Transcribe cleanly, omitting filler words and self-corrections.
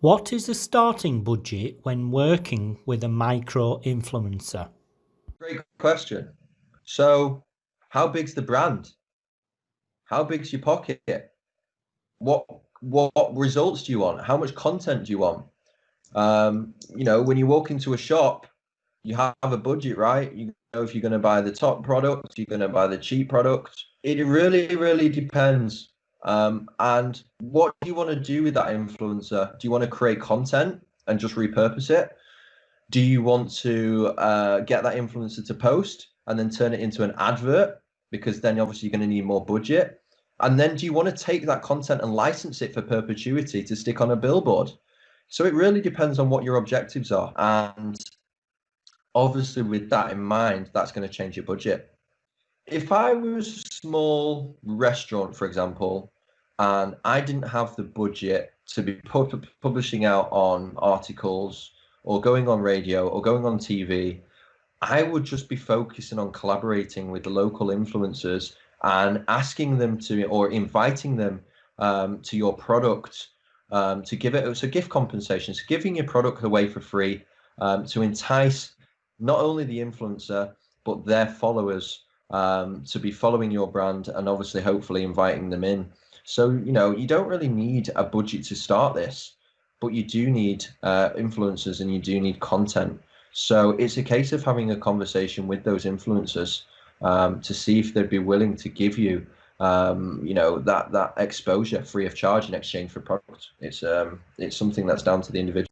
What is the starting budget when working with a micro influencer? Great question. So, how big's the brand? How big's your pocket? What what results do you want? How much content do you want? When you walk into a shop, you have a budget, right? You know if you're going to buy the top product, you're going to buy the cheap product. It really, really depends. And what do you want to do with that influencer? Do you want to create content and just repurpose it? Do you want to get that influencer to post and then turn it into an advert? Because then obviously you're going to need more budget. And then do you want to take that content and license it for perpetuity to stick on a billboard? So it really depends on what your objectives are. And obviously, with that in mind, that's going to change your budget. If I was a small restaurant, for example, and I didn't have the budget to be publishing out on articles or going on radio or going on TV, I would just be focusing on collaborating with the local influencers and asking them to, or inviting them to your product, to give it, so gift compensations, giving your product away for free, to entice not only the influencer, but their followers to be following your brand and obviously hopefully inviting them in. So, you don't really need a budget to start this, but you do need influencers and you do need content. So it's a case of having a conversation with those influencers to see if they'd be willing to give you, that exposure free of charge in exchange for product. It's something that's down to the individual.